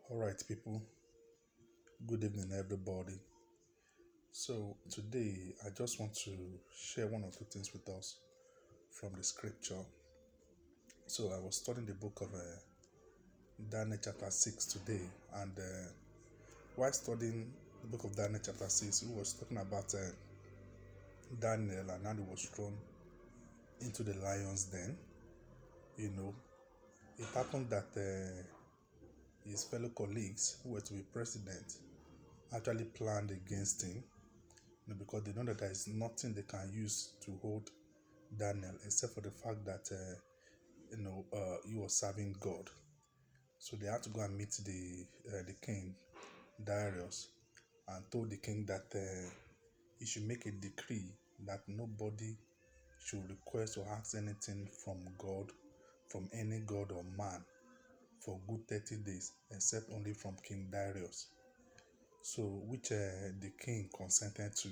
All right, people. Good evening, everybody. So, today I just want to share one or two things with us from the scripture. So, I was studying the book of Daniel, chapter 6 today, and while studying the book of Daniel, chapter 6, we was talking about Daniel and how he was thrown into the lion's den. It happened that his fellow colleagues, who were to be president, actually planned against him, because they know that there is nothing they can use to hold Daniel except for the fact that he was serving God. So they had to go and meet the king Darius and told the king that he should make a decree that nobody should request or ask anything from God, from any god or man, for good 30 days, except only from King Darius. So which the king consented to.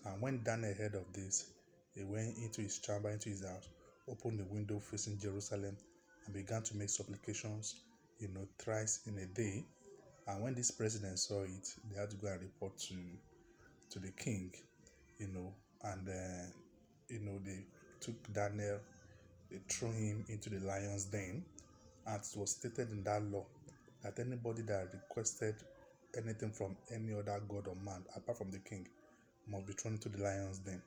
And when Daniel heard of this, he went into his chamber, into his house, opened the window facing Jerusalem, and began to make supplications, thrice in a day. And when this president saw it, they had to go and report to the king, and they took Daniel, they threw him into the lion's den, and it was stated in that law that anybody that requested anything from any other god or man apart from the king must be thrown into the lion's den.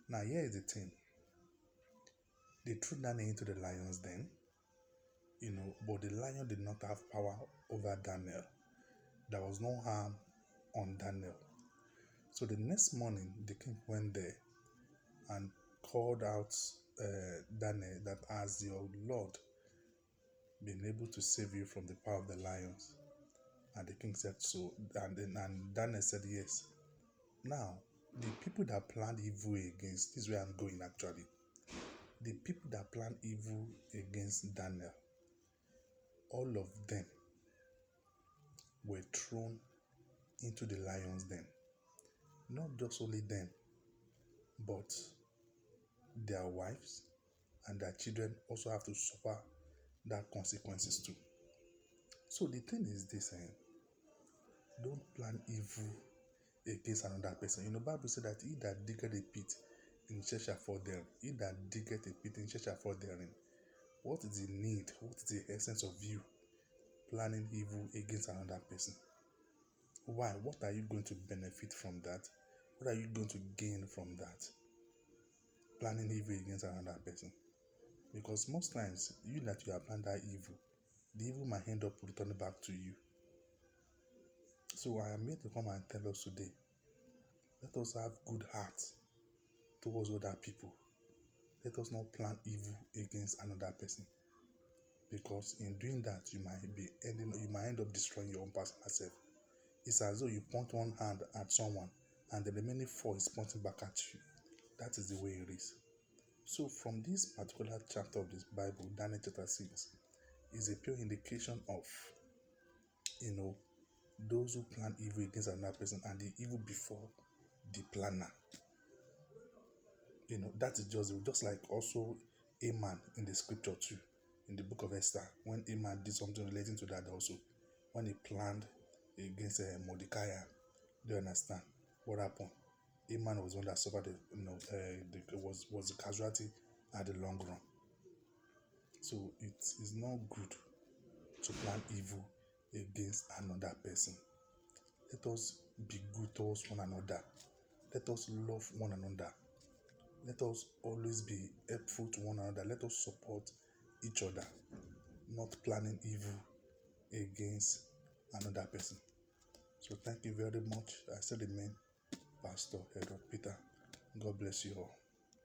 Now, here is the thing. They threw Daniel into the lion's den, but the lion did not have power over Daniel. There was no harm on Daniel. So the next morning, the king went there and called out Daniel that, has your Lord been able to save you from the power of the lions? And the king said so. And Daniel said yes. Now, the people that planned evil against, this is where I'm going actually. The people that planned evil against Daniel, all of them were thrown into the lion's den. Not just only them, but their wives and their children also have to suffer that consequences too. So the thing is this, don't plan evil against another person. Bible said that he that diggeth a pit, in himself shall fall therein. He that diggeth a pit, in himself shall fall therein. What is the need? What is the essence of you planning evil against another person? Why? What are you going to benefit from that? What are you going to gain from that? Planning evil against another person. Because most times, you that you have planned that evil, the evil might end up returning back to you. So I am here to come and tell us today, let us have good hearts towards other people. Let us not plan evil against another person. Because in doing that, you might end up destroying your own personal self. It's as though you point one hand at someone and the remaining four is pointing back at you. That is the way it is. So from this particular chapter of this Bible, Daniel chapter 6, is a pure indication of, those who plan evil against another person and the evil before the planner. That is just like also Haman in the scripture too, in the book of Esther, when Haman did something relating to that also, when he planned against Mordecai. Do you understand what happened? Haman was one that suffered, was the casualty at the long run. So it is not good to plan evil against another person. Let us be good towards one another. Let us love one another. Let us always be helpful to one another. Let us support each other, not planning evil against another person. So thank you very much. I still remain Pastor Edward Peter. God bless you all.